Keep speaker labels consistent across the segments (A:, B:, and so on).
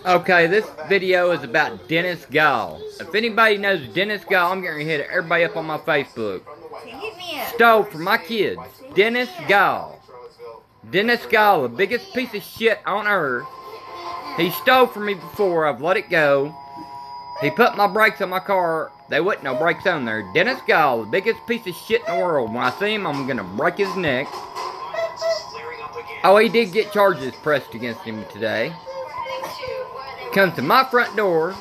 A: Okay, this video is about Dennis Gall. If anybody knows Dennis Gall, I'm going to hit everybody up on my Facebook. Stole from my kids. Dennis Gall. Dennis Gall, the biggest piece of shit on earth. He stole from me before. I've let it go. He put my brakes on my car. There wasn't no brakes on there. Dennis Gall, the biggest piece of shit in the world. When I see him, I'm going to break his neck. Oh, he did get charges pressed against him today. Comes to my front door,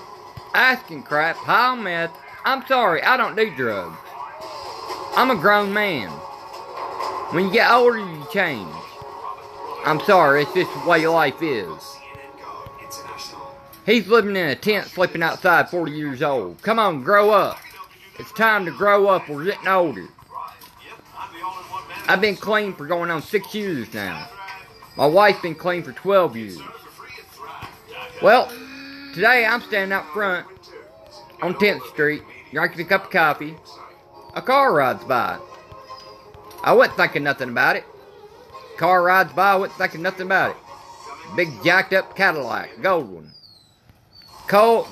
A: asking crap, high on meth. I'm sorry, I don't do drugs. I'm a grown man. When you get older, you change. I'm sorry, it's just the way life is. He's living in a tent, sleeping outside, 40 years old. Come on, grow up. It's time to grow up, we're getting older. I've been clean for going on 6 years now. My wife's been clean for 12 years. Well, today I'm standing out front on 10th Street, drinking a cup of coffee. A car rides by. I wasn't thinking nothing about it. Car rides by, I wasn't thinking nothing about it. Big jacked up Cadillac, gold one. Gold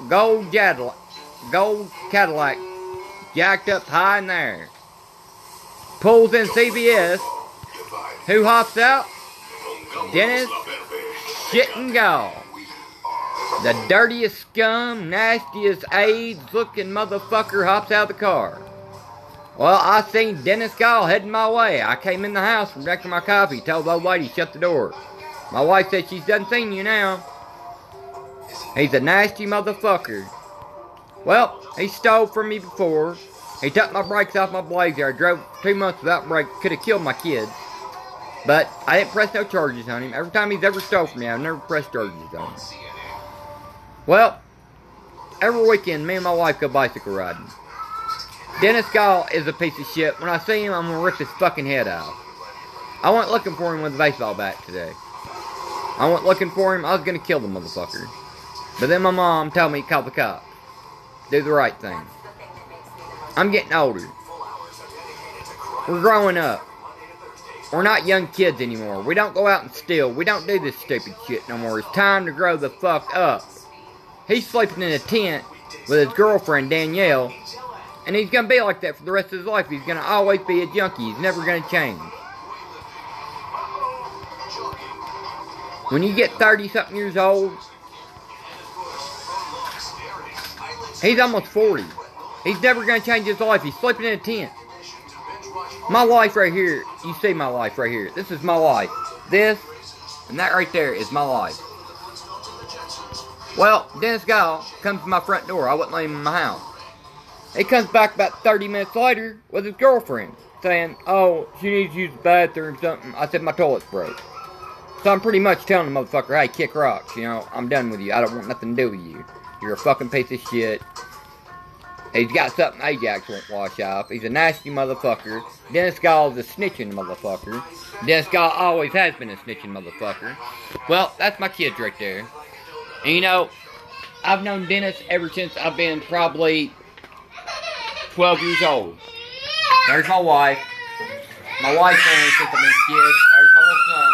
A: Cadillac, jacked up high in there. Pulls in CVS. Who hops out? Dennis Shittin' Gall. The dirtiest scum, nastiest AIDS-looking motherfucker hops out of the car. Well, I seen Dennis Gall heading my way. I came in the house from drinking my coffee, told the old lady shut the door. My wife said she doesn't seen you now. He's a nasty motherfucker. Well, he stole from me before. He took my brakes off my Blazer. I drove 2 months without brakes. Could have killed my kids. But I didn't press no charges on him. Every time he's ever stole from me, I've never pressed charges on him. Well, every weekend, me and my wife go bicycle riding. Dennis Gall is a piece of shit. When I see him, I'm going to rip his fucking head off. I went looking for him with a baseball bat today. I went looking for him. I was going to kill the motherfucker. But then my mom told me to call the cops. Do the right thing. I'm getting older. We're growing up. We're not young kids anymore. We don't go out and steal. We don't do this stupid shit no more. It's time to grow the fuck up. He's sleeping in a tent with his girlfriend, Danielle. And he's going to be like that for the rest of his life. He's going to always be a junkie. He's never going to change. When you get 30-something years old, he's almost 40. He's never going to change his life. He's sleeping in a tent. My life right here, you see my life right here. This is my life. This and that right there is my life. Well, Dennis Gall comes to my front door. I wouldn't let him in my house. He comes back about 30 minutes later with his girlfriend, saying, oh, she needs to use the bathroom or something. I said, my toilet's broke. So I'm pretty much telling the motherfucker, hey, kick rocks, you know, I'm done with you. I don't want nothing to do with you. You're a fucking piece of shit. He's got something Ajax won't wash off. He's a nasty motherfucker. Dennis Gall is a snitching motherfucker. Dennis Gall always has been a snitching motherfucker. Well, that's my kids right there. And you know, I've known Dennis ever since I've been probably 12 years old. There's my wife. My wife's known since I've been kids. There's my little son.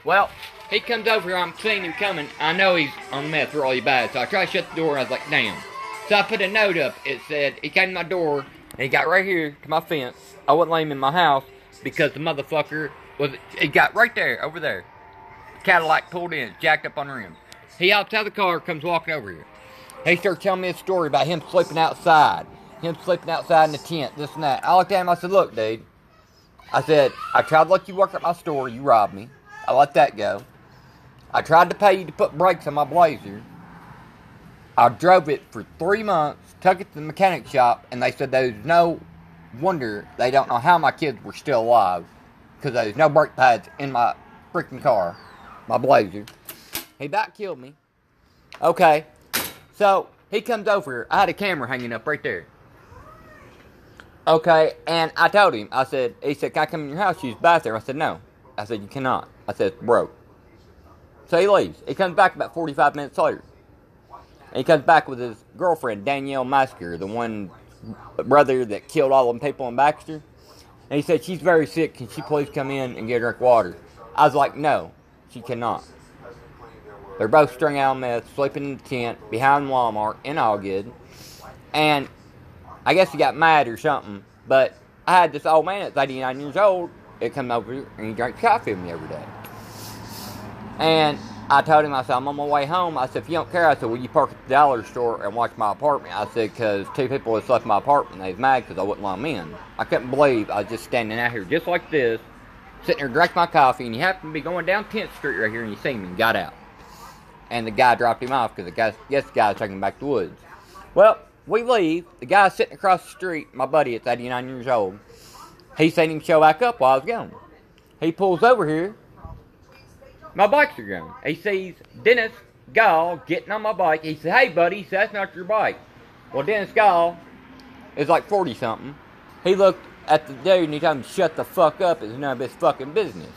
A: Well, he comes over here. I'm seeing him coming. I know he's on meth really bad. So I try to shut the door and I was like, damn. So I put a note up. It said, he came to my door and he got right here to my fence. I wouldn't let him in my house because the motherfucker he got right there, over there. Cadillac pulled in, jacked up on the rim. He hops out of the car, comes walking over here. He starts telling me a story about him sleeping outside. Him sleeping outside in the tent, this and that. I looked at him, I said, look, dude. I said, I tried to let you work at my store, you robbed me. I let that go. I tried to pay you to put brakes on my Blazer. I drove it for 3 months, took it to the mechanic shop, and they said there's no wonder they don't know how my kids were still alive. Because there's no brake pads in my freaking car, my Blazer. He about killed me. Okay, so he comes over here. I had a camera hanging up right there. Okay, and I told him, he said, can I come in your house, use the bathroom? I said, no. I said, you cannot. I said, it's broke. So he leaves. He comes back about 45 minutes later. And he comes back with his girlfriend, Danielle Masker, the one brother that killed all them people in Baxter. And he said, she's very sick. Can she please come in and get her water? I was like, no, she cannot. They're both strung out on meth, sleeping in the tent behind Walmart in Allgood. And I guess he got mad or something. But I had this old man that's 89 years old. It come over here and he drank coffee with me every day. And I told him, I said, I'm on my way home. I said, if you don't care, I said, will you park at the dollar store and watch my apartment? I said, because 2 people had slept in my apartment. They was mad because I wouldn't let them in. I couldn't believe I was just standing out here just like this, sitting there drinking my coffee, and he happened to be going down 10th Street right here, and he seen me and got out. And the guy dropped him off because the guy was taking him back to the woods. Well, we leave. The guy sitting across the street, my buddy, it's 89 years old. He seen him show back up while I was gone. He pulls over here. My bikes are gone. He sees Dennis Gall getting on my bike. He said, hey, buddy, he said, that's not your bike. Well, Dennis Gall is like 40-something. He looked at the dude and he told him, shut the fuck up. It's none of his fucking business.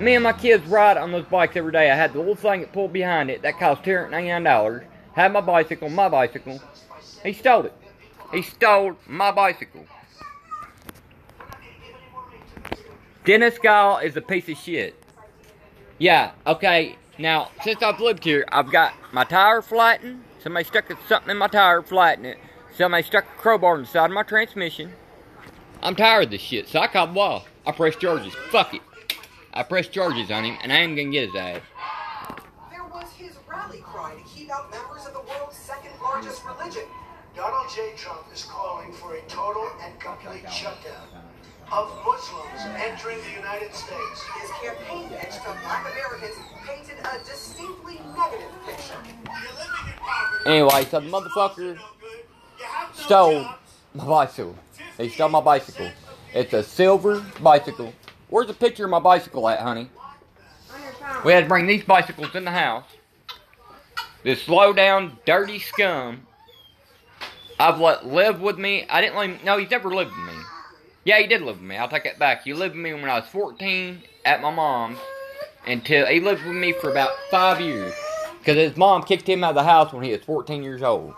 A: Me and my kids ride on those bikes every day. I had the little thing that pulled behind it. That cost $299. Had my bicycle. He stole it. He stole my bicycle. Dennis Gall is a piece of shit. Yeah, okay. Now, since I've lived here, I've got my tire flattened. Somebody stuck something in my tire, flattened it. Somebody stuck a crowbar in the side of my transmission. I'm tired of this shit, so I called Wall. I pressed charges. Fuck it. I pressed charges on him, and I ain't gonna get his ass.
B: There was his rally cry to keep out members of the world's second largest religion.
C: Donald J. Trump is calling for a total and complete shutdown of Muslims entering the United States.
B: His campaign pitch to Black Americans painted a distinctly negative picture.
A: Anyway, so the motherfucker stole my bicycle. He stole my bicycle. It's a silver bicycle. Where's the picture of my bicycle at, honey? We had to bring these bicycles in the house. This low down, dirty scum I've let live with me. I didn't let him. No, he's never lived with me. Yeah, he did live with me. I'll take that back. He lived with me when I was 14 at my mom's. Until he lived with me for about 5 years. Because his mom kicked him out of the house when he was 14 years old.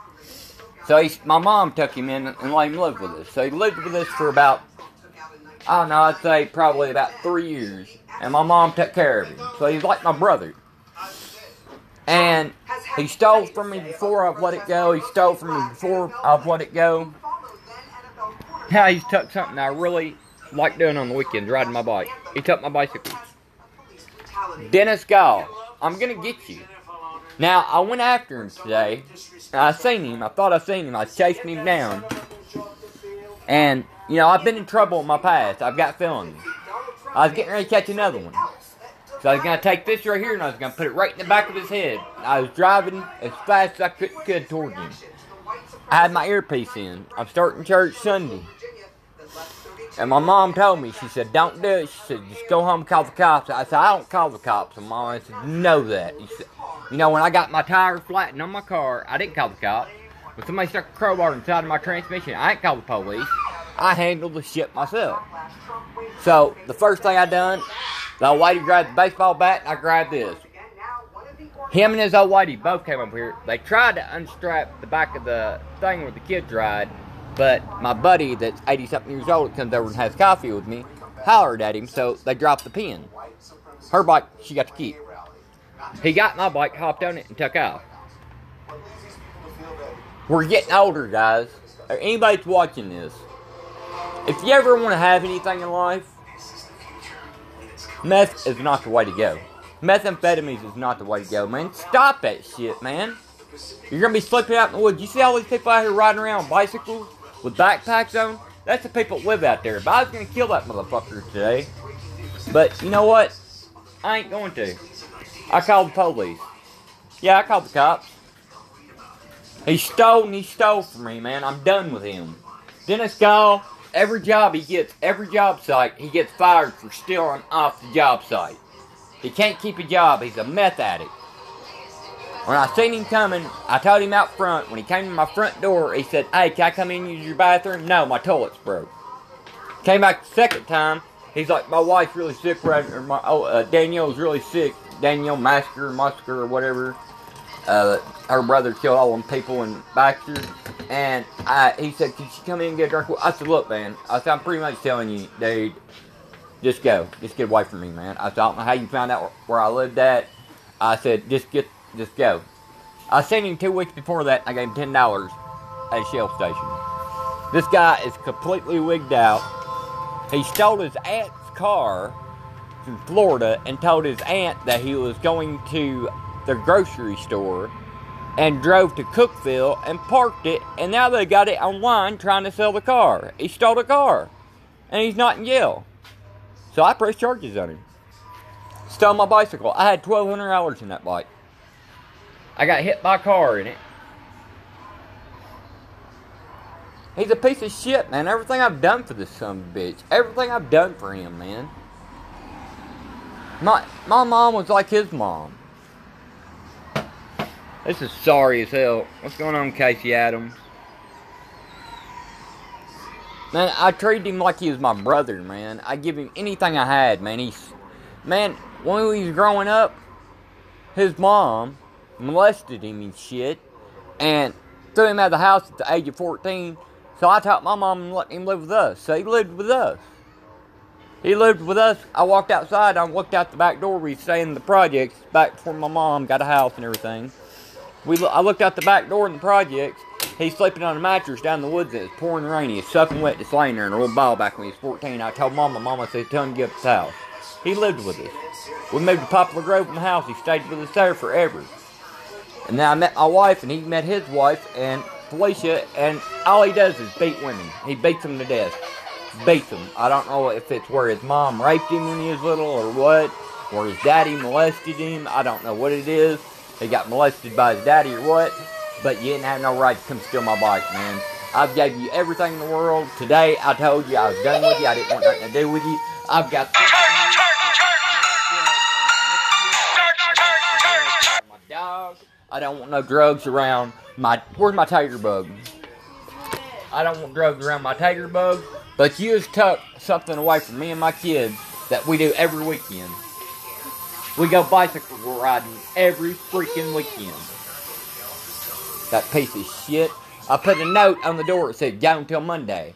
A: So my mom took him in and let him live with us. So he lived with us for about, I don't know, I'd say probably about 3 years. And my mom took care of him. So he's like my brother. And he stole from me before I've let it go. He stole from me before I've let it go. Now he's took something I really like doing on the weekends, riding my bike. He took my bicycle. Dennis Gall, I'm going to get you. Now, I went after him today. And I seen him. I thought I seen him. I was chasing him down. And, you know, I've been in trouble in my past. I've got felonies. I was getting ready to catch another one. So I was going to take this right here and I was going to put it right in the back of his head. I was driving as fast as I could towards him. I had my earpiece in. I'm starting church Sunday. And my mom told me, she said, don't do it. She said, just go home and call the cops. I said, I don't call the cops. And Mom said, know that. She said, you know, when I got my tire flattened on my car, I didn't call the cops. When somebody stuck a crowbar inside of my transmission, I didn't call the police. I handled the shit myself. So, the first thing I done, the old lady grabbed the baseball bat, and I grabbed this. Him and his old lady both came up here. They tried to unstrap the back of the thing where the kids ride, but my buddy that's 80-something years old that comes over and has coffee with me hollered at him, so they dropped the pin. Her bike, she got to keep. He got my bike, hopped on it, and took off. We're getting older, guys. Or anybody that's watching this, if you ever want to have anything in life, meth is not the way to go. Methamphetamines is not the way to go, man. Stop that shit, man. You're going to be slipping out in the woods. You see all these people out here riding around on bicycles with backpacks on? That's the people that live out there. But I was going to kill that motherfucker today. But you know what? I ain't going to. I called the police. Yeah, I called the cops. He stole from me, man. I'm done with him. Dennis Gall, every job he gets, every job site, he gets fired for stealing off the job site. He can't keep a job. He's a meth addict. When I seen him coming, I told him out front. When he came to my front door, he said, hey, can I come in and use your bathroom? No, my toilet's broke. Came back the second time. He's like, my wife's really sick, or Danielle's really sick. Danielle Musker, or whatever. Her brother killed all them people in Baxter. And he said, could she come in and get a drink? I said, look, man. I said, I'm pretty much telling you, dude, just go. Just get away from me, man. I said, I don't know how you found out where I lived at. I said, just go. I seen him 2 weeks before that, and I gave him $10 at a Shell station. This guy is completely wigged out. He stole his aunt's car from Florida and told his aunt that he was going to the grocery store and drove to Cookeville and parked it, and now they got it online trying to sell the car. He stole the car, and he's not in jail. So I pressed charges on him. Stole my bicycle. I had $1,200 in that bike. I got hit by a car in it. He's a piece of shit, man. Everything I've done for this son of a bitch. Everything I've done for him, man. My mom was like his mom. This is sorry as hell. What's going on, Casey Adams? Man, I treated him like he was my brother, man. I give him anything I had, man. Man, when he was growing up, his mom molested him and shit, and threw him out of the house at the age of 14. So I taught my mom and let him live with us. So he lived with us. He lived with us. I walked outside. I looked out the back door. We stay in the projects back before my mom got a house and everything. I looked out the back door in the projects. He's sleeping on a mattress down in the woods. It's pouring rainy. It's soaking wet. Just laying there in a little ball back when he was 14. I told Mama said, tell him to give up his house. He lived with us. We moved to Poplar Grove in the house. He stayed with us there forever. And then I met my wife, and he met his wife, and Felicia, and all he does is beat women. He beats them to death. Beats them. I don't know if it's where his mom raped him when he was little or what, or his daddy molested him. I don't know what it is. He got molested by his daddy or what, but you didn't have no right to come steal my bike, man. I've gave you everything in the world. Today, I told you I was done with you. I didn't want nothing to do with you. I've got my dog. I don't want no drugs around where's my tiger bug? I don't want drugs around my tiger bug, but you just took something away from me and my kids that we do every weekend. We go bicycle riding every freaking weekend. That piece of shit. I put a note on the door that said, go until Monday.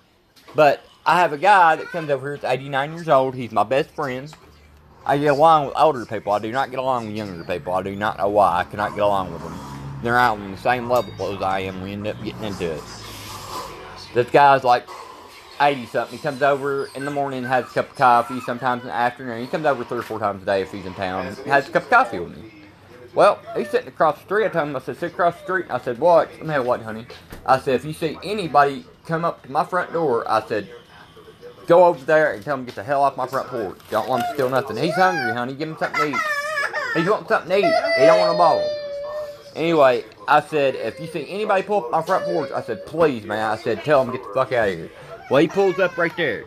A: But I have a guy that comes over here that's 89 years old. He's my best friend. I get along with older people. I do not get along with younger people. I do not know why. I cannot get along with them. They're out on the same level as I am. We end up getting into it. This guy's like 80-something. He comes over in the morning, has a cup of coffee, sometimes in the afternoon. He comes over 3 or 4 times a day if he's in town. He has a cup of coffee with me. Well, he's sitting across the street. I told him, I said, sit across the street. I said, what? Let me have what, honey? I said, if you see anybody come up to my front door, I said, go over there and tell him to get the hell off my front porch. Don't let him steal nothing. He's hungry, honey. Give him something to eat. He wants something to eat. He don't want a ball. Anyway, I said, if you see anybody pull up my front porch, I said, please, man. I said, tell him to get the fuck out of here. Well, he pulls up right there.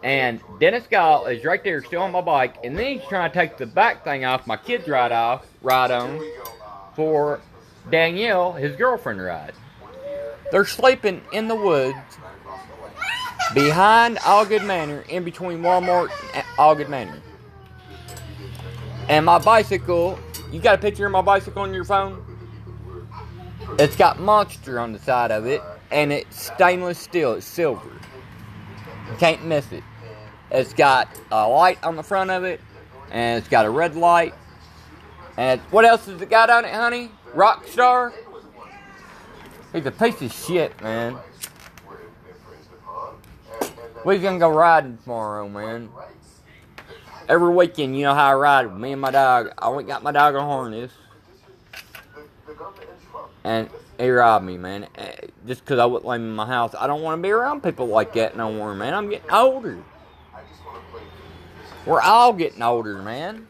A: And Dennis Gall is right there still on my bike. And then he's trying to take the back thing off my kids ride on for Danielle, his girlfriend, to ride. They're sleeping in the woods behind Allgood Manor, in between Walmart and Allgood Manor. And my bicycle, you got a picture of my bicycle on your phone? It's got Monster on the side of it, and it's stainless steel. It's silver. You can't miss it. It's got a light on the front of it, and it's got a red light. And what else has it got on it, honey? Rockstar? He's a piece of shit, man. We're gonna go riding tomorrow, man. Every weekend, you know how I ride with me and my dog. I went and got my dog a harness. And he robbed me, man. Just because I wouldn't let him in my house. I don't want to be around people like that no more, man. I'm getting older. We're all getting older, man.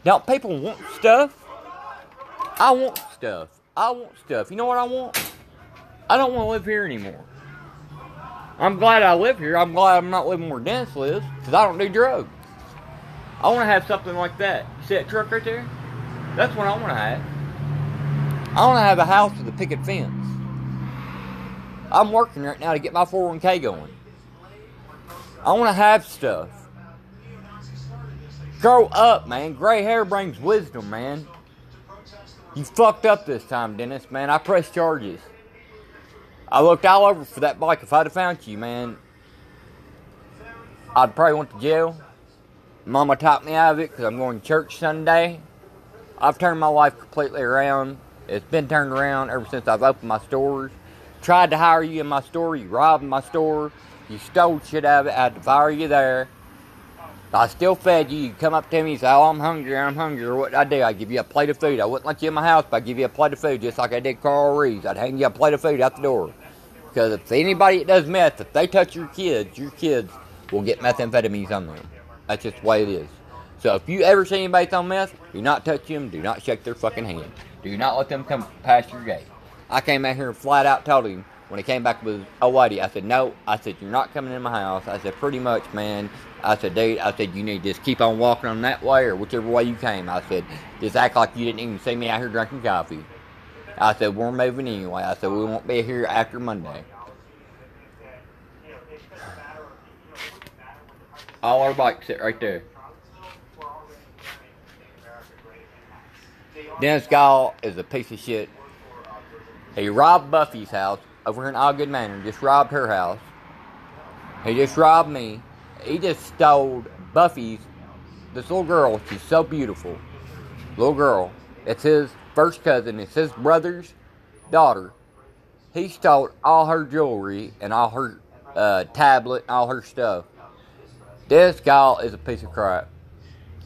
A: Don't people want stuff? I want stuff. I want stuff. You know what I want? I don't want to live here anymore. I'm glad I live here. I'm glad I'm not living where Dennis lives, because I don't do drugs. I want to have something like that. You see that truck right there? That's what I want to have. I want to have a house with a picket fence. I'm working right now to get my 401k going. I want to have stuff. Grow up, man. Gray hair brings wisdom, man. You fucked up this time, Dennis, man. I pressed charges. I looked all over for that bike. If I'd have found you, man, I'd probably went to jail. Mama talked me out of it because I'm going to church Sunday. I've turned my life completely around. It's been turned around ever since I've opened my stores. Tried to hire you in my store. You robbed my store. You stole shit out of it. I had to fire you there. I still fed you. You come up to me and say, oh, I'm hungry. What did I do? I'd give you a plate of food. I wouldn't let you in my house, but I'd give you a plate of food just like I did Carl Reeves. I'd hang you a plate of food out the door. Because if anybody that does meth, if they touch your kids will get methamphetamines on them. That's just the way it is. So if you ever see anybody on meth, do not touch them. Do not shake their fucking hand. Do not let them come past your gate. I came out here and flat out told him when he came back with a lady. I said, no. I said, you're not coming in my house. I said, pretty much, man. I said, dude, you need to just keep on walking on that way or whichever way you came. I said, just act like you didn't even see me out here drinking coffee. I said, we're moving anyway. I said, we won't be here after Monday. All our bikes sit right there. Dennis Gall is a piece of shit. He robbed Buffy's house over here in Allgood Manor. Just robbed her house. He just robbed me. He just stole Buffy's, this little girl. She's so beautiful. Little girl. It's his first cousin. It's his brother's daughter. He stole all her jewelry and all her tablet and all her stuff. This guy is a piece of crap.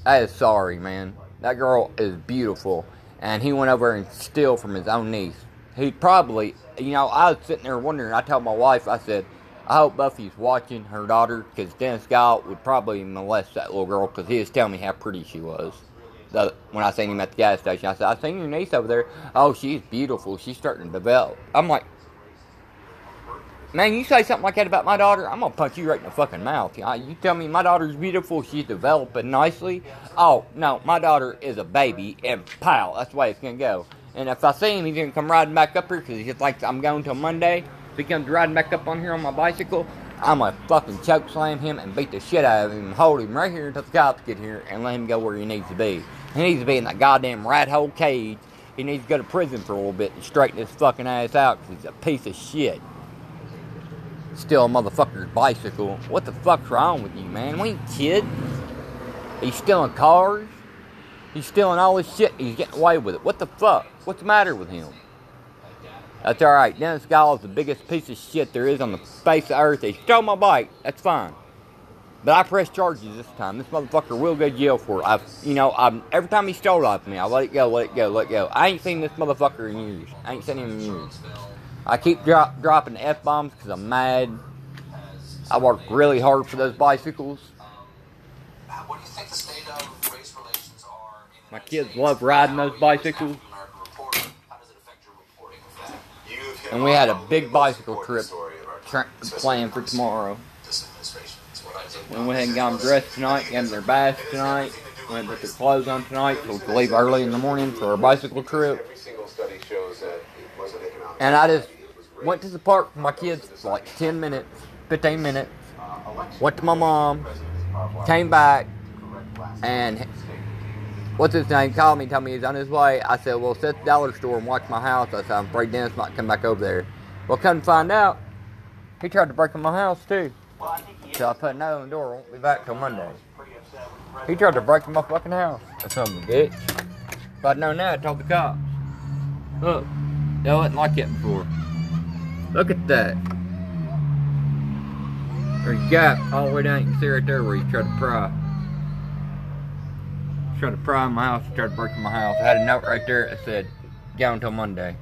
A: I is sorry, man. That girl is beautiful. And he went over and stole from his own niece. He probably, I was sitting there wondering. I told my wife, I said, I hope Buffy's watching her daughter, because Dennis Gall would probably molest that little girl, because he was telling me how pretty she was. When I seen him at the gas station, I said, I seen your niece over there. Oh, she's beautiful. She's starting to develop. I'm like, man, you say something like that about my daughter, I'm going to punch you right in the fucking mouth. You tell me my daughter's beautiful, she's developing nicely. Oh, no, my daughter is a baby, and pow, that's the way it's going to go. And if I see him, he's going to come riding back up here, because he thinks I'm going till Monday. If he comes riding back up on here on my bicycle, I'm going to fucking choke slam him and beat the shit out of him and hold him right here until the cops get here and let him go where he needs to be. He needs to be in that goddamn rat hole cage. He needs to go to prison for a little bit and straighten his fucking ass out, because he's a piece of shit. Steal a motherfucker's bicycle. What the fuck's wrong with you, man? We ain't kids. He's stealing cars. He's stealing all this shit. He's getting away with it. What the fuck? What's the matter with him? That's alright. Dennis Gall is the biggest piece of shit there is on the face of earth. He stole my bike. That's fine. But I press charges this time. This motherfucker will go to jail for it. Every time he stole it off me, I let it go. I ain't seen this motherfucker in years. I ain't seen him in years. I keep dropping F-bombs because I'm mad. I work really hard for those bicycles.
D: What do you think the state of race relations are?
A: My kids love riding those bicycles.
D: How does it affect your reporting of that?
A: And we had a big bicycle trip planned for tomorrow. We went ahead and got them dressed tonight, got them their baths tonight. Went and put their clothes on tonight so we could leave early in the morning for our bicycle trip. And I just went to the park with my kids for like 10 minutes, 15 minutes. Went to my mom, came back, and what's his name called me, told me he's on his way. I said, well, sit at the dollar store and watch my house. I said, I'm afraid Dennis might come back over there. Well, come to find out, he tried to break in my house too. So I put a note on the door, won't be back till Monday. He tried to break in my fucking house. That son of a bitch. If I'd known that, I told the cops. Look, they wasn't like that before. Look at that. There's a gap all the way down. You can see right there where he tried to pry. He tried to pry in my house. He tried to break in my house. I had a note right there that said, go until Monday.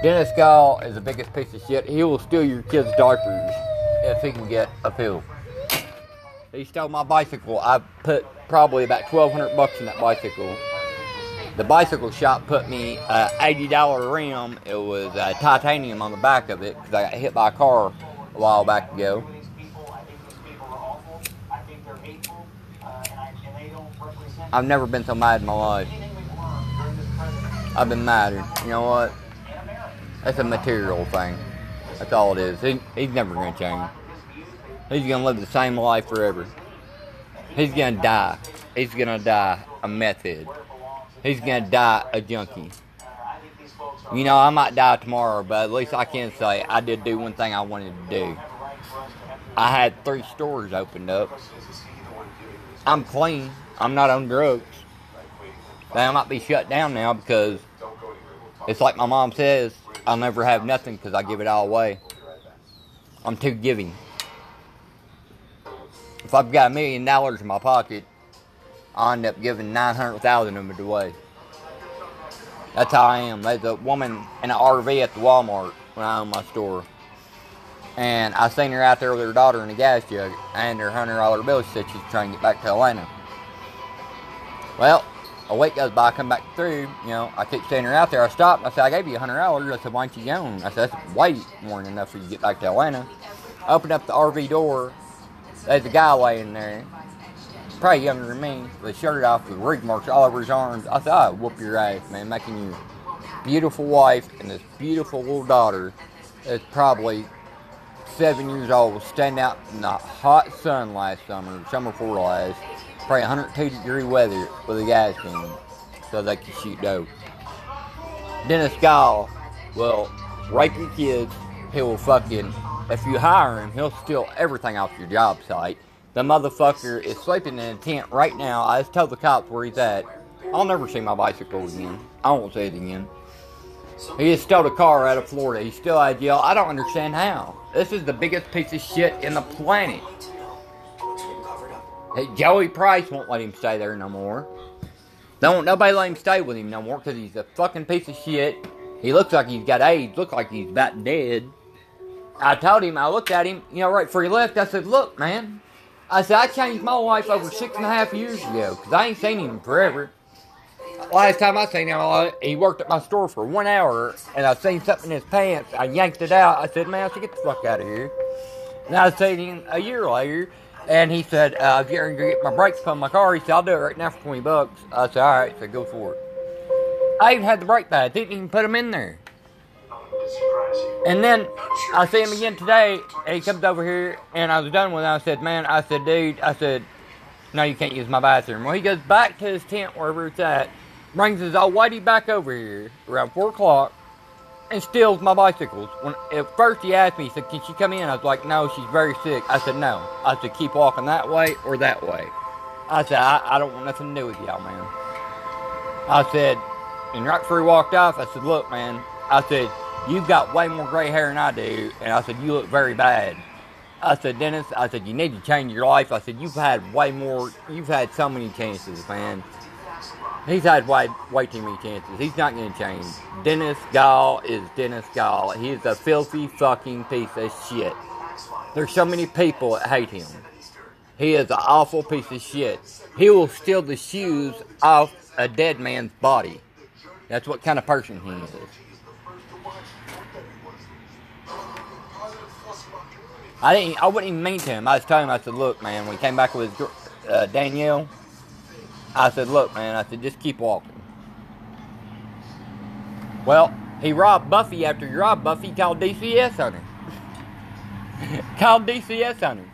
A: Dennis Gall is the biggest piece of shit. He will steal your kids' diapers if he can get a pill. He stole my bicycle. I put probably about $1,200 in that bicycle. The bicycle shop put me an $80 rim. It was titanium on the back of it because I got hit by a car a while back ago. I've never been so mad in my life. I've been madder. You know what? That's a material thing. That's all it is. He's never going to change. He's going to live the same life forever. He's going to die. He's going to die a meth head. He's going to die a junkie. I might die tomorrow, but at least I can say I did do one thing I wanted to do. I had 3 stores opened up. I'm clean. I'm not on drugs. They might be shut down now because it's like my mom says, I'll never have nothing because I give it all away. I'm too giving. If I've got $1 million in my pocket, I'll end up giving 900,000 of it away. That's how I am. There's a woman in an RV at the Walmart when I own my store. And I seen her out there with her daughter in a gas jug and her $100 bill. She said she's trying to get back to Atlanta. Well, a week goes by, I come back through, I keep seeing her out there. I stopped, I said, I gave you $100. I said, why ain't you going? I said, that's way more than enough for you to get back to Atlanta. I opened up the RV door. There's a guy laying there, probably younger than me, with his shirt off, with rig marks all over his arms. I said, I'll whoop your ass, man, making your beautiful wife and this beautiful little daughter that's probably 7 years old was standing out in the hot sun last summer before last, probably 102-degree weather with a gas can so they could shoot dope. Dennis Gall will rape your kids. He will fucking, if you hire him, he'll steal everything off your job site. The motherfucker is sleeping in a tent right now. I just told the cops where he's at. I'll never see my bicycle again. I won't see it again. He just stole a car out of Florida. He's still out of jail. I don't understand how. This is the biggest piece of shit in the planet. Hey, Joey Price won't let him stay there no more. Don't nobody let him stay with him no more because he's a fucking piece of shit. He looks like he's got AIDS. Looks like he's about dead. I told him, I looked at him, right before he left. I said, look, man. I said, I changed my life over 6.5 years ago because I ain't seen him forever. Last time I seen him, he worked at my store for 1 hour, and I seen something in his pants. I yanked it out. I said, man, I should get the fuck out of here. And I seen him a year later, and he said, I'm going to get my brakes put on my car. He said, I'll do it right now for $20. I said, all right, so go for it. I even had the brake pads. Didn't even put them in there. And then I see him again today, and he comes over here, and I was done with him. I said, man, dude, no, you can't use my bathroom. Well, he goes back to his tent, wherever it's at, brings his old whitey back over here around 4 o'clock, and steals my bicycles. When at first he asked me, he said, can she come in? I was like, no, she's very sick. I said, no. I said, keep walking that way or that way. I said, I don't want nothing to do with y'all, man. I said, and right before he walked off, I said, look, man, I said, you've got way more gray hair than I do, and I said, you look very bad. I said, Dennis, you need to change your life. I said, you've had so many chances, man. He's had way too many chances. He's not going to change. Dennis Gall is Dennis Gall. He is a filthy fucking piece of shit. There's so many people that hate him. He is an awful piece of shit. He will steal the shoes off a dead man's body. That's what kind of person he is. I wouldn't even mean to him. I was telling him, I said, look, man, when he came back with Danielle, I said, look, man, I said, just keep walking. Well, he robbed Buffy. After he robbed Buffy, he called DCS on her. Called DCS on her.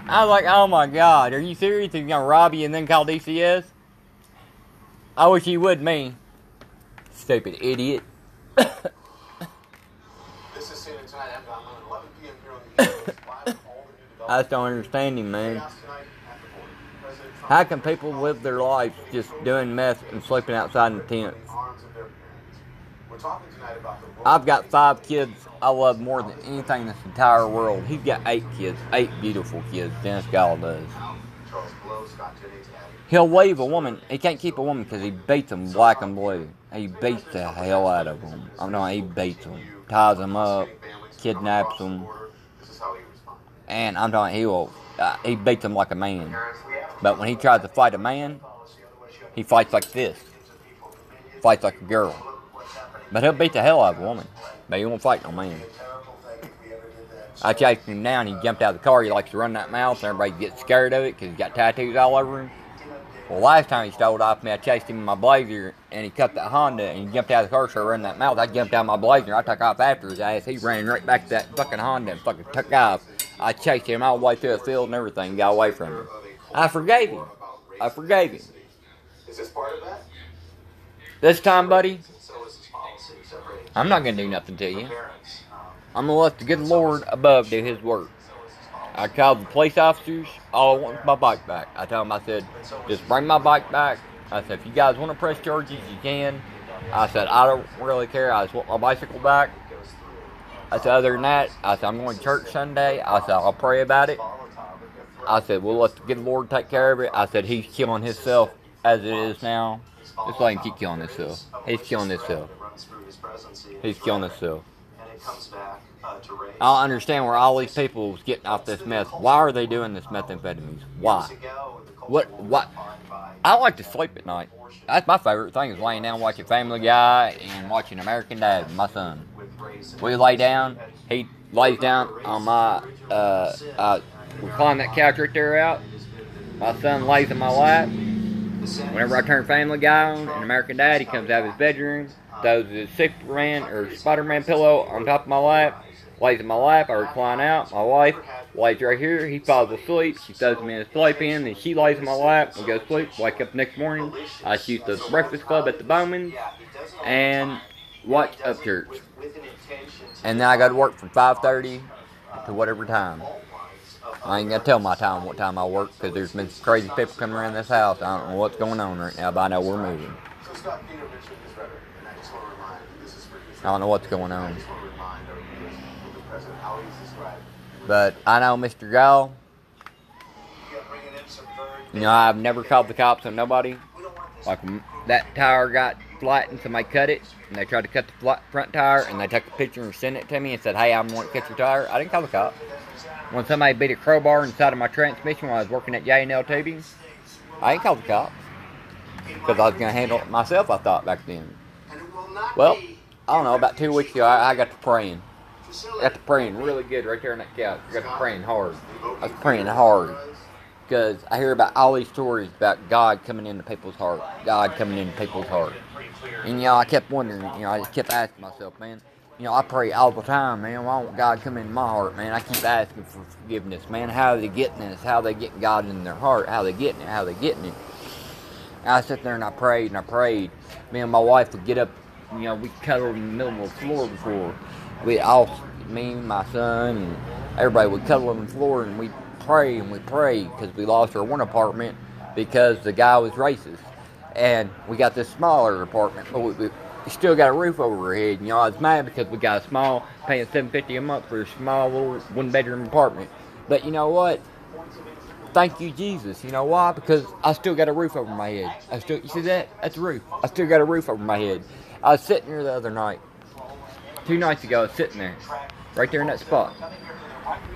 A: I was like, oh my God, are you serious? He's going to rob you and then call DCS? I wish he would me. Stupid idiot.
D: This is seen tonight at 11 p.m. here on the East Coast.
A: I just don't understand him, man. How can people live their lives just doing meth and sleeping outside in the tents? I've got 5 kids I love more than anything in this entire world. He's got 8 kids, 8 beautiful kids, Dennis Gall does. He'll leave a woman. He can't keep a woman because he beats them black and blue. He beats the hell out of them. He beats them. Ties them up, kidnaps them. And I'm talking, he beats them like a man. But when he tries to fight a man, he fights like this. Fights like a girl. But he'll beat the hell out of a woman. But he won't fight no man. I chased him down. He jumped out of the car. He likes to run that mouth. And everybody gets scared of it because he's got tattoos all over him. Well, last time he stole it off me, I chased him in my Blazer. And he cut that Honda. And he jumped out of the car, started running that mouth. I jumped out of my Blazer. I took off after his ass. He ran right back to that fucking Honda and fucking took off. I chased him all the way through the field and everything. Got away from him. I forgave him.
D: Is this part of that?
A: This time, buddy, I'm not going to do nothing to you. I'm going to let the good Lord above do His work. I called the police officers. All I want is my bike back. I told them, I said, just bring my bike back. I said, if you guys want to press charges, you can. I said, I don't really care. I just want my bicycle back. I said, other than that, I said, I'm going to church Sunday. I said, I'll pray about it. I said, we'll let the good Lord take care of it. I said, He's killing Himself as it is now. Just let Him keep killing Himself. He's killing Himself. He's killing Himself. I don't understand where all these people was getting off this meth. Why are they doing this methamphetamines? Why? What? I like to sleep at night. That's my favorite thing, is laying down watching Family Guy and watching American Dad with my son. We lay down. He lays down on my, we climb that couch right there out. My son lays in my lap. Whenever I turn Family Guy on and American Dad, he comes out of his bedroom, throws his Superman or Spider-Man pillow on top of my lap, lays in my lap. I recline out. My wife lays right here. He falls asleep. She throws me in his playpen, and she lays in my lap. We go to sleep. Wake up next morning. I shoot the Breakfast Club at the Bowmans and watch Upchurch. And then I go to work from 5:30 to whatever time. I ain't gonna tell my time what time I work, because there's been some crazy people coming around this house. I don't know what's going on right now, but I know we're moving.
D: So Scott Peter mentioned his rhetoric, and I just want to remind you, this is for his
A: I don't know what's going on.
D: I just want to remind our viewers of the president how he's described.
A: But I know Mr. Gall. You know, I've never called the cops on nobody. Like, that tire got flat and somebody cut it, and they tried to cut the front tire, and they took a picture and sent it to me and said, hey, I'm going to cut your tire. I didn't call the cops. When somebody beat a crowbar inside of my transmission while I was working at J&L TV, I ain't called the cops. Because I was going to handle it myself, I thought, back then. Well, I don't know, about 2 weeks ago, I got to praying. I got to praying really good right there on that couch. I got to praying hard. I was praying hard. Because I hear about all these stories about God coming into people's heart. God coming into people's heart. And, you know, I kept wondering, you know, I just kept asking myself, man. You know, I pray all the time, man. Why won't God come into my heart, man? I keep asking for forgiveness, man. How are they getting this? How are they getting God in their heart? How are they getting it? How are they getting it? And I sat there and I prayed and I prayed. Me and my wife would get up, you know, we cuddled in the middle of the floor before. Me and my son and everybody would cuddle on the floor, and we'd pray and we prayed, because we lost our one apartment because the guy was racist. And we got this smaller apartment, but we still got a roof over our head. You know, I was mad because we got a small, paying $750 a month for a small little one-bedroom apartment. But you know what? Thank you, Jesus. You know why? Because I still got a roof over my head. You see that? That's a roof. I still got a roof over my head. I was sitting there the other night. 2 nights ago, I was sitting there. Right there in that spot.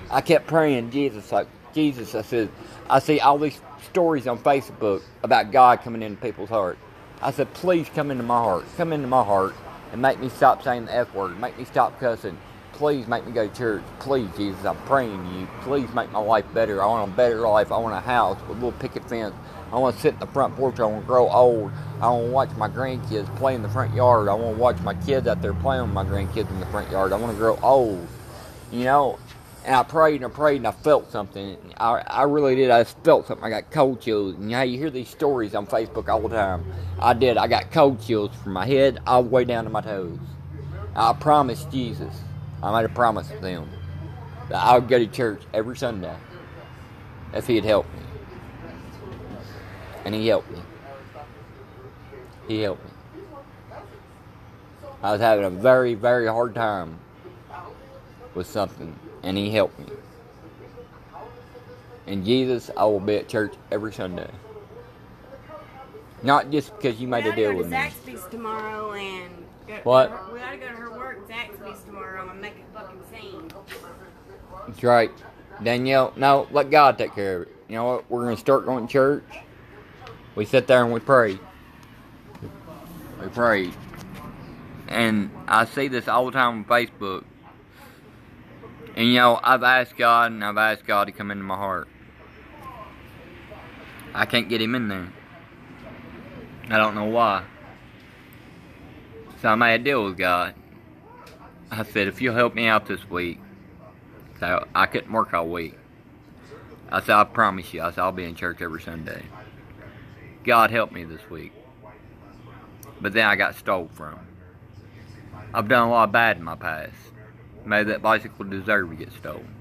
A: I kept praying, Jesus, like, Jesus, I said, I see all these stories on Facebook about God coming into people's heart. I said, please come into my heart. Come into my heart and make me stop saying the F word. Make me stop cussing. Please make me go to church. Please, Jesus, I'm praying to you. Please make my life better. I want a better life. I want a house with a little picket fence. I want to sit in the front porch. I want to grow old. I want to watch my grandkids play in the front yard. I want to watch my kids out there playing with my grandkids in the front yard. I want to grow old. You know, and I prayed and I prayed and I felt something. I really did. I just felt something. I got cold chills. And you know, you hear these stories on Facebook all the time. I did. I got cold chills from my head all the way down to my toes. I promised Jesus. I made a promise to them that I would go to church every Sunday if He'd help me. And He helped me. He helped me. I was having a very, very hard time with something, and He helped me. And Jesus, I will be at church every Sunday. Not just because you made a deal with me.
E: We gotta go to Zaxby's tomorrow and
A: what?
E: We gotta go to her work, Zaxby's tomorrow, and make a fucking scene.
A: That's right. Danielle, no, let God take care of it. You know what? We're going to start going to church. We sat there and we prayed. We prayed. And I see this all the time on Facebook. And you know, I've asked God and I've asked God to come into my heart. I can't get Him in there. I don't know why. So I made a deal with God. I said, if you'll help me out this week. So I couldn't work all week. I said, I promise you. I said, I'll be in church every Sunday. God help me this week. But then I got stole from. I've done a lot of bad in my past. Maybe that bicycle deserved to get stolen.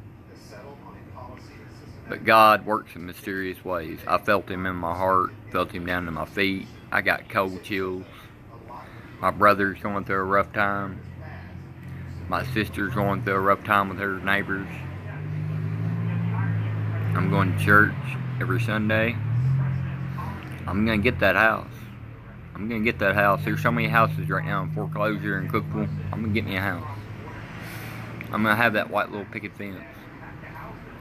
A: But God works in mysterious ways. I felt Him in my heart, felt Him down to my feet. I got cold chills. My brother's going through a rough time. My sister's going through a rough time with her neighbors. I'm going to church every Sunday. I'm going to get that house. I'm going to get that house. There's so many houses right now in foreclosure in Cookeville. I'm going to get me a house. I'm going to have that white little picket fence.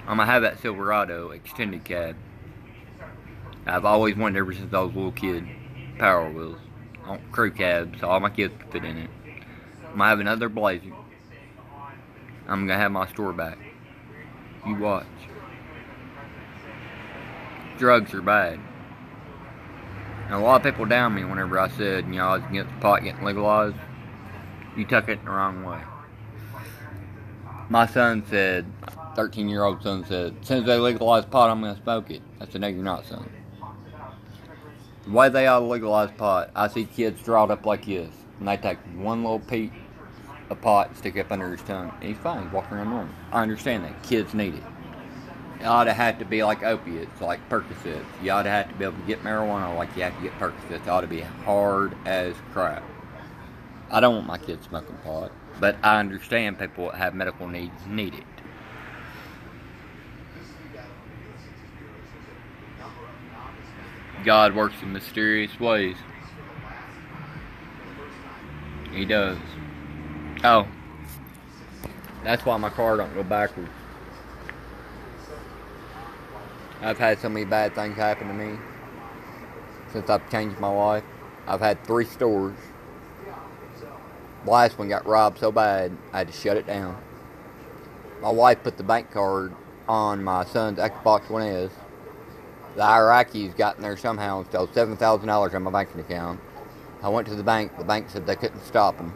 A: I'm going to have that Silverado extended cab. I've always wanted ever since I was a little kid. Power wheels. Crew cabs, so all my kids can fit in it. I'm going to have another Blazer. I'm going to have my store back. You watch. Drugs are bad. And a lot of people down me whenever I said, you know, I was against the pot getting legalized. You took it the wrong way. My son said, 13-year-old son said, as soon as they legalize pot, I'm going to smoke it. I said, no, you're not, son. The way they ought to legalize pot, I see kids draw it up like this, and they take one little piece of pot and stick it up under his tongue, and he's fine, he's walking around normal. I understand that. Kids need it. It ought to have to be like opiates, like Percocets. You ought to have to be able to get marijuana like you have to get Percocets. It ought to be hard as crap. I don't want my kids smoking pot, but I understand people that have medical needs need it. God works in mysterious ways. He does. Oh, that's why my car don't go backwards. I've had so many bad things happen to me since I've changed my life. I've had 3 stores. The last one got robbed so bad, I had to shut it down. My wife put the bank card on my son's Xbox One S. The Iraqis got in there somehow and stole $7,000 on my banking account. I went to the bank said they couldn't stop them.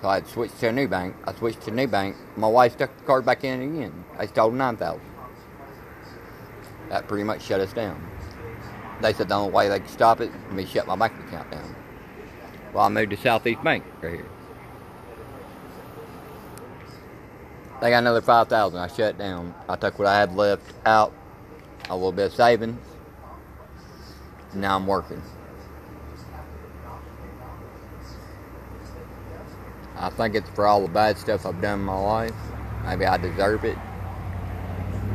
A: So I had switched to a new bank. I switched to a new bank. My wife stuck the card back in again. They stole $9,000. That pretty much shut us down. They said the only way they could stop it was me shut my bank account down. Well, I moved to Southeast Bank right here. They got another $5,000. I shut it down. I took what I had left out, a little bit of savings. Now I'm working. I think it's for all the bad stuff I've done in my life. Maybe I deserve it.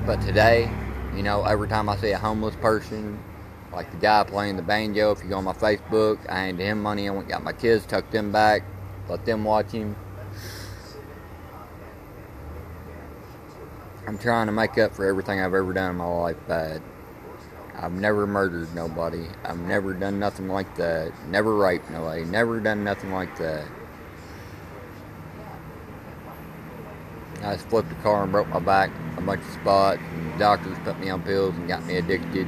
A: But today, you know, every time I see a homeless person, like the guy playing the banjo, if you go on my Facebook, I handed him money. I went and got my kids, tucked them back, let them watch him. I'm trying to make up for everything I've ever done in my life bad. I've never murdered nobody. I've never done nothing like that. Never raped nobody. Never done nothing like that. I just flipped a car and broke my back a bunch of spots, and the doctors put me on pills and got me addicted.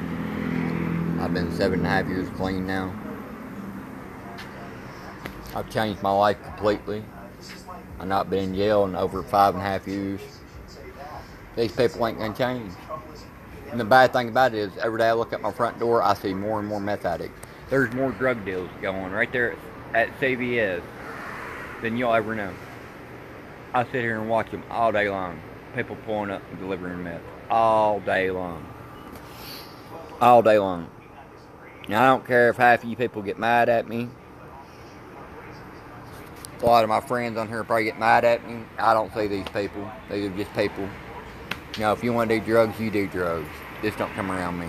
A: I've been 7.5 years clean now. I've changed my life completely. I've not been in jail in over 5.5 years. These people ain't gonna change. And the bad thing about it is, every day I look at my front door, I see more and more meth addicts. There's more drug deals going right there at CVS than you'll ever know. I sit here and watch them all day long. People pulling up and delivering meth. All day long. All day long. Now, I don't care if half of you people get mad at me. A lot of my friends on here probably get mad at me. I don't see these people. These are just people. You know, if you want to do drugs, you do drugs. Just don't come around me.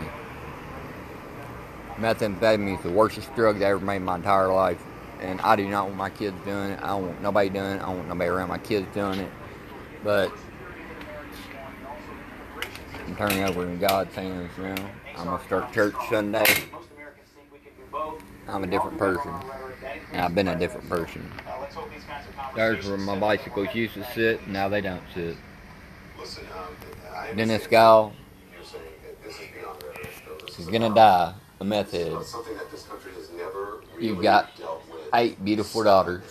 A: Methamphetamine is the worstest drug I ever made in my entire life. And I do not want my kids doing it. I don't want nobody doing it. I don't want nobody around my kids doing it. But I'm turning over in God's hands now. I'm going to start church Sunday. I'm a different person. And I've been a different person. There's where my bicycles used to sit. Now they don't sit. Dennis Gall is going to die a meth head. You've got 8 beautiful daughters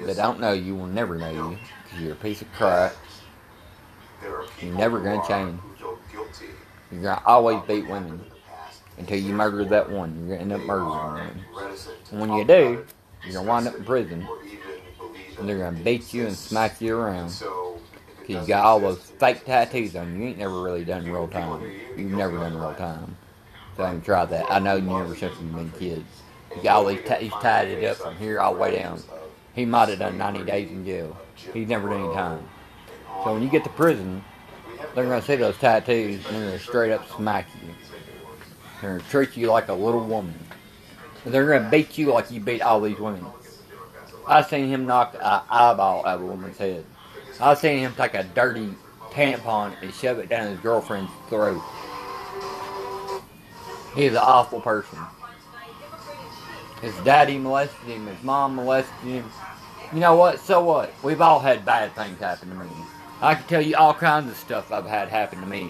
A: that don't know you, will never know you, because you're a piece of crap. You're never going to change. You're going to always beat women until you murder that one. You're going to end up murdering one. And when you do, you're going to wind up in prison. And they're gonna beat you and smack you around. Cause you got all those fake tattoos on you. You ain't never really done real time. You've never done real time. So I can try that. I know you never since you've been kids. You got all these he's tied it up from here all the way down. He might have done 90 days in jail. He's never done any time. So when you get to prison, they're going to see those tattoos and they're going to straight up smack you. They're going to treat you like a little woman. And they're going to beat you like you beat all these women. I've seen him knock an eyeball out of a woman's head. I've seen him take a dirty tampon and shove it down his girlfriend's throat. He's an awful person. His daddy molested him, his mom molested him. You know what? So what? We've all had bad things happen to me. I can tell you all kinds of stuff I've had happen to me.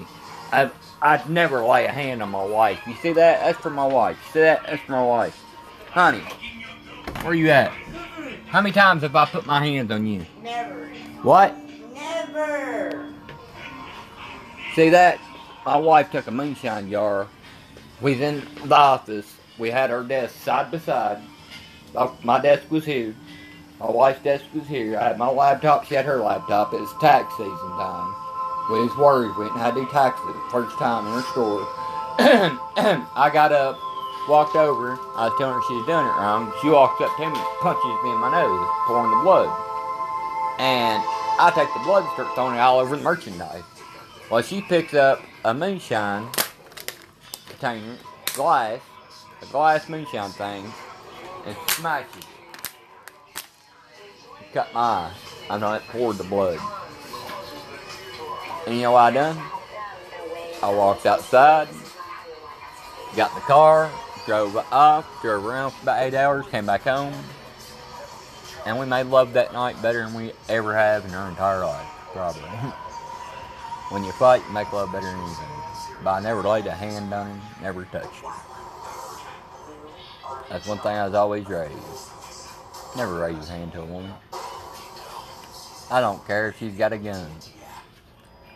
A: I'd never lay a hand on my wife. You see that? That's for my wife. You see that? That's for my wife. Honey, where you at? How many times have I put my hands on you?
E: Never.
A: What?
E: Never.
A: See that? My wife took a moonshine jar. We was in the office. We had our desks side by side. My desk was here. My wife's desk was here. I had my laptop. She had her laptop. It was tax season time. We was worried. We didn't know how to do taxes. First time in her store. I got up, walked over. I was telling her she was doing it wrong. She walks up to me, punches me in my nose, pouring the blood. And I take the blood and start throwing it all over the merchandise. Well, she picks up a moonshine container, a glass moonshine thing, and smashes it. Cut my eye. I know it poured the blood. And you know what I done? I walked outside, got in the car, drove around for about 8 hours, came back home, and we made love that night better than we ever have in our entire life, probably. When you fight, you make love better than anything. But I never laid a hand on him, never touched him. That's one thing I was always raised. Never raise a hand to a woman. I don't care if she's got a gun.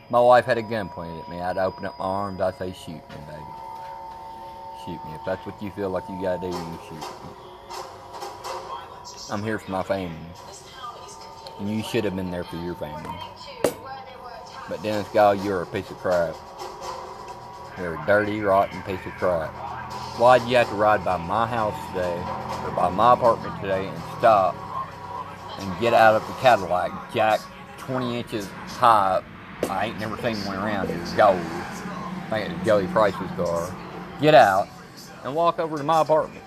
A: My wife had a gun pointed at me. I'd open up my arms. I'd say, shoot me, baby. Shoot me. If that's what you feel like you gotta do, you shoot me. I'm here for my family. And you should have been there for your family. But Dennis Gall, you're a piece of crap. You're a dirty, rotten piece of crap. Why'd you have to ride by my house today, or by my apartment today, and stop and get out of the Cadillac, jack 20 inches high? I ain't never seen one around. It's gold. I think it's Joey Price's car. Get out and walk over to my apartment.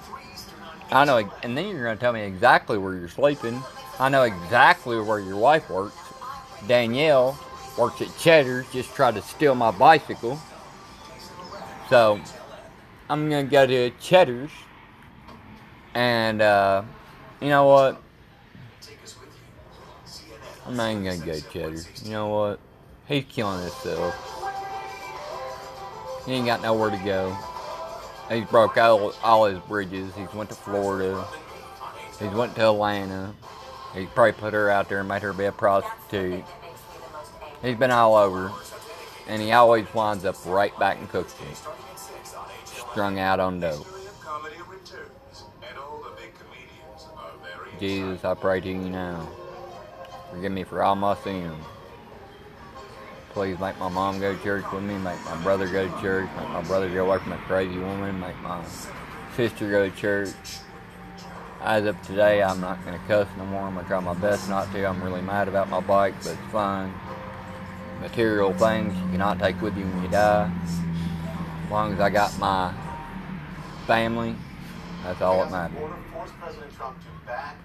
A: I know, and then you're going to tell me exactly where you're sleeping. I know exactly where your wife works. Danielle works at Cheddar's, just tried to steal my bicycle. So, I'm going to go to Cheddar's. And, you know what? I'm not even going to go to Cheddar's. You know what? He's killing himself. He ain't got nowhere to go. He's broke all his bridges. He's went to Florida. He's went to Atlanta. He's probably put her out there and made her be a prostitute. He's been all over. And he always winds up right back in Cookville. Strung out on dope. Jesus, I pray to you now. Forgive me for all my sins. Please make my mom go to church with me. Make my brother go to church. Make my brother go away from a crazy woman. Make my sister go to church. As of today, I'm not going to cuss no more. I'm going to try my best not to. I'm really mad about my bike, but it's fine. Material things you cannot take with you when you die. As long as I got my family, that's all that matters.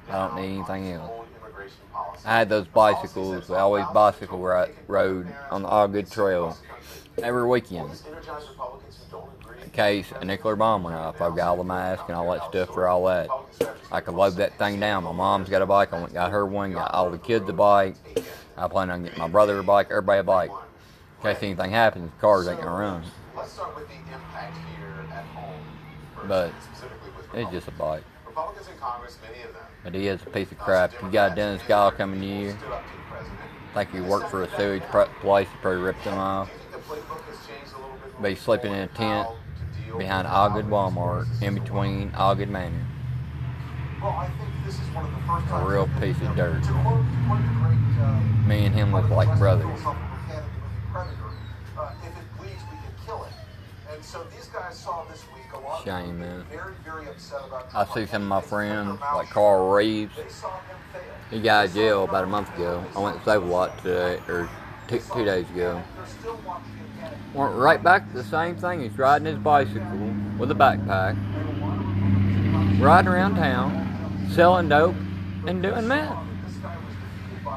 A: I don't need anything else. I had those bicycles. We always bicycle rode on the Allgood Trail every weekend. In case a nuclear bomb went off, I've got all the masks and all that stuff for all that. I could load that thing down. My mom's got a bike. I went and got her one. Got all the kids a bike. I plan on getting my brother a bike. Everybody a bike. In case anything happens, the cars ain't gonna run.
D: Let's start with the impact here at home.
A: But it's just a bike.
D: Republicans in Congress, many of them.
A: But he is a piece of crap. You got Dennis Gall coming to you. Think he worked for a sewage place. He probably ripped him off. Be sleeping in a tent behind Allgood Walmart, in between Allgood Manor.
D: Well, I think this is one of the first times.
A: A real piece of dirt.
D: To quote one of the great.
A: Me and him look like brothers.
D: Predator. If it bleeds, we can kill it. And so these guys saw this week a lot.
A: Shame, man.
D: Very, very upset about.
A: I see some of my friends, like Carl Reeves.
D: They saw him fail.
A: He got out of jail about a month ago. I went to Save-A-Lot today, or 2 days ago.
D: They're still watching him.
A: Went right back to the same thing. He's riding his bicycle with a backpack, riding around town, selling dope, and doing meth.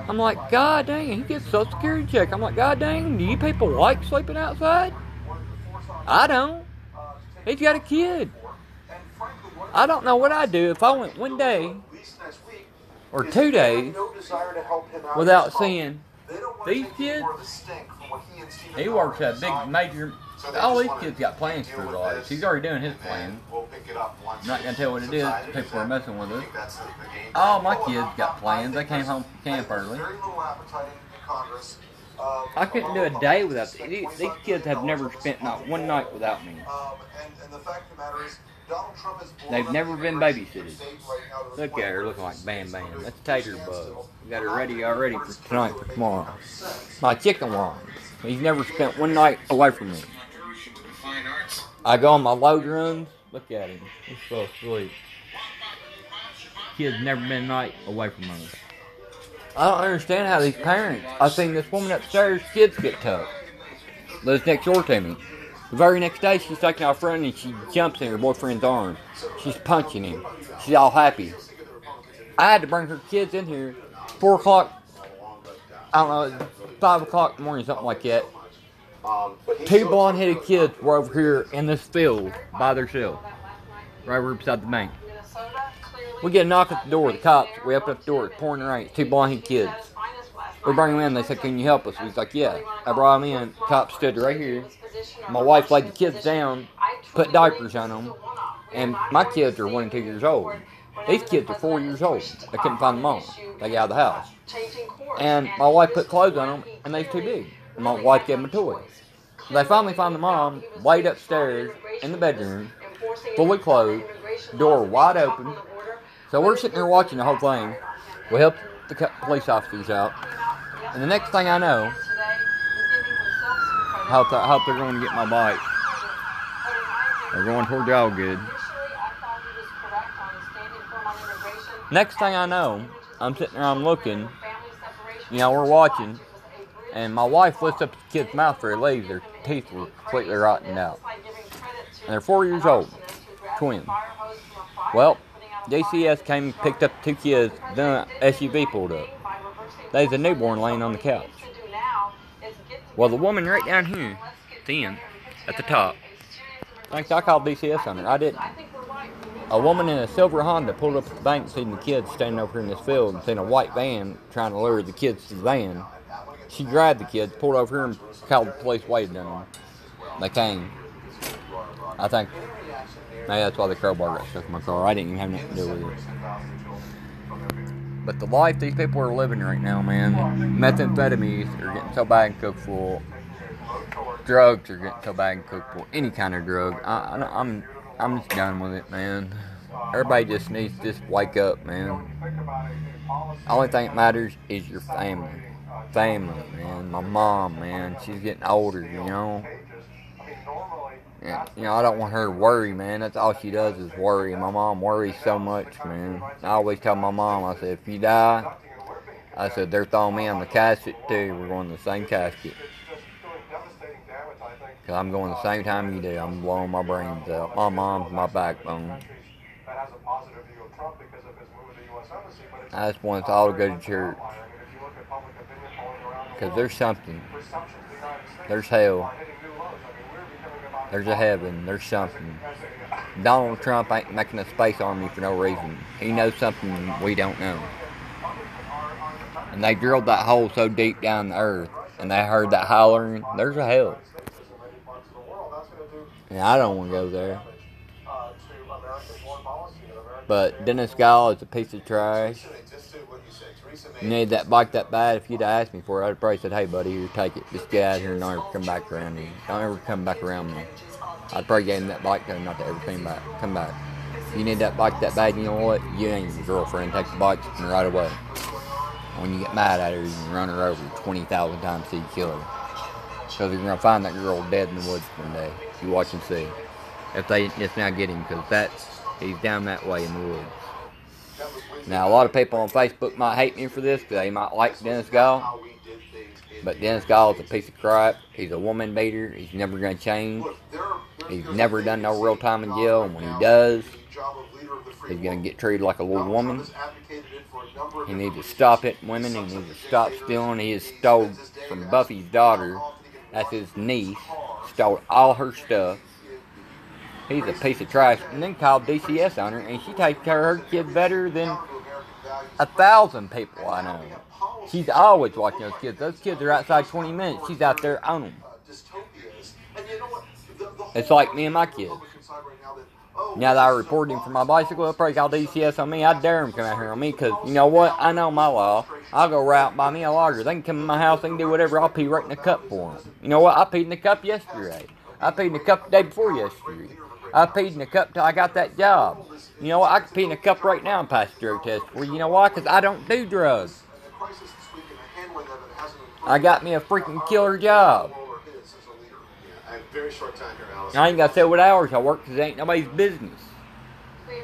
A: I'm like, God dang, he gets a Social Security check. I'm like, God dang, do you people like sleeping outside? I don't. He's got a kid. I don't know what I'd do if I went one day or 2 days without seeing these kids. He works at a big major. All these kids got plans for their lives. He's already doing his plan. I'm not gonna tell what it is. People are messing with us. All my kids got plans. They came home from camp early. I couldn't do a day without these kids. Have never spent not one night without me. They've never been babysitted. Look at her looking like Bam Bam. That's Tater Bug. We got her ready already for tonight, for tomorrow. My chicken wing. He's never spent one night away from me. I go on my load runs. Look at him. He's so asleep. Kid's never been a night away from me. I don't understand how these parents. I seen this woman upstairs. Kids get tough. Lives next door to me. The very next day, she's taking out front and she jumps in her boyfriend's arms. She's punching him. She's all happy. I had to bring her kids in here. 4 o'clock. I don't know. 5 o'clock in the morning, something like that. 2 blonde-headed kids were over here in this field by themselves, right over beside the bank. We get a knock at the door. The cops. We open up the door. It's pouring rain. It's 2 blonde-headed kids. We bring them in. They said, "Can you help us?" He's like, "Yeah." I brought them in. Cops stood right here. My wife laid the kids down, put diapers on them, and my kids are 1 and 2 years old. These kids are 4 years old. They couldn't find the mom. They got out of the house. And my wife put clothes on them, and they're too big. And my wife gave them a toy. They finally found the mom, laid upstairs in the bedroom, fully clothed, door wide open. So we're sitting there watching the whole thing. We helped the police officers out. And the next thing I know, I hope they're going to get my bike. They're going toward y'all good. Next thing I know, I'm sitting there, I'm looking. You know, we're watching. And my wife lifts up the kid's mouth for her leaves. Their teeth were completely rotten out. And they're 4 years old. Twins. Well, JCS came and picked up 2 kids. Then an SUV pulled up. There's a newborn laying on the couch. Well, the woman right down here, thin, at the top. Thanks, I called DCS on her. I didn't. A woman in a silver Honda pulled up at the bank, seen the kids standing over here in this field, and seen a white van trying to lure the kids to the van. She grabbed the kids, pulled over here, and called the police, waited on them. They came. I think maybe that's why the crowbar got stuck in my car. I didn't even have nothing to do with it. But the life these people are living right now, man. Methamphetamines are getting so bad and cooked full. Drugs are getting so bad and cooked full. Any kind of drug. I'm just done with it, man. Everybody just needs to just wake up, man. The only thing that matters is your family. Family, man. My mom, man. She's getting older, you know. And, you know, I don't want her to worry, man. That's all she does is worry. My mom worries so much, man. I always tell my mom, I said, if you die, I said, they're throwing me on the casket too. We're going to the same casket. Because I'm going the same time you do. I'm blowing my brains out. My mom's my backbone. I just want us all to go to church. Because there's something. There's hell. There's a heaven. There's something. Donald Trump ain't making a space army for no reason. He knows something we don't know. And they drilled that hole so deep down the earth, and they heard that hollering. There's a hell. And I don't want to go there. But Dennis Gall is a piece of trash. You need that bike that bad. If you'd asked me for it, I'd probably said, "Hey, buddy, here, take it. Just get out of here and don't ever come back around me. Don't ever come back around me." I'd probably gave him that bike to him not to ever come back. You need that bike that bad, you know what? You and your girlfriend take the bike and right away. When you get mad at her, you can run her over 20,000 times till you kill her. Because you're going to find that girl dead in the woods one day. You watch and see. If they just now get him, because he's down that way in the woods. Now, a lot of people on Facebook might hate me for this, because they might like Dennis Gall. But Dennis Gall is a piece of crap. He's a woman beater. He's never going to change. He's never done no real time in jail. And when he does, he's going to get treated like a little woman. He needs to stop hitting women. He needs to stop stealing. He has stole from Buffy's daughter. That's his niece. Stole all her stuff. He's a piece of trash. And then called DCS on her. And she takes care of her kids better than 1,000 people I know. She's always watching those kids. Those kids are outside 20 minutes. She's out there on them. It's like me and my kids. Now that I reported him for my bicycle, they'll probably call DCS on me. I dare him to come out here on me because, you know what? I know my law. I'll go right out by me a logger. They can come in my house. They can do whatever. I'll pee right in the cup for them. You know what? I peed in the cup yesterday. I peed in the cup the day before yesterday. I peed in the cup till I got that job. You know what? I can pee in the cup right now and pass the drug test for you. You know why? Because I don't do drugs. I got me a freaking killer job. I ain't got to say what hours I work because it ain't nobody's business.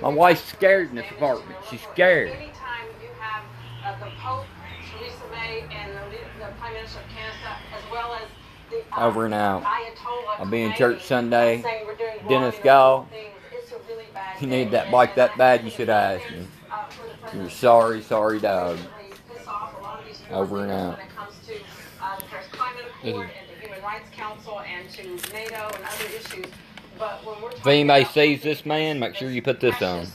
A: My wife's scared in this apartment. She's scared.
F: Anytime you have the Pope, Theresa May, and the Prime Minister of Canada, as well as the
A: Over and out.
F: Ayatollah
A: I'll be in church Sunday.
F: saying we're doing
A: Dennis
F: wrong
A: Gall,
F: things, it's a really bad
A: you need
F: thing.
A: that bike that bad, you should have asked me. You're sorry, sorry dog. Over and out.
F: When it comes to the Paris Climate Accord and the Human Rights Council and to NATO and other issues. But when we're
A: If anybody sees this man, make sure you put this on.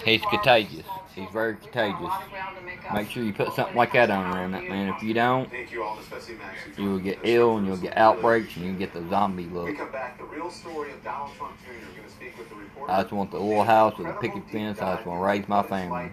A: He's contagious. He's very contagious. Make sure you put something like that on around that man. If you don't, you will get ill and you'll get outbreaks and you'll get the zombie look. I just want the little house with a picket fence. I just want to raise my family.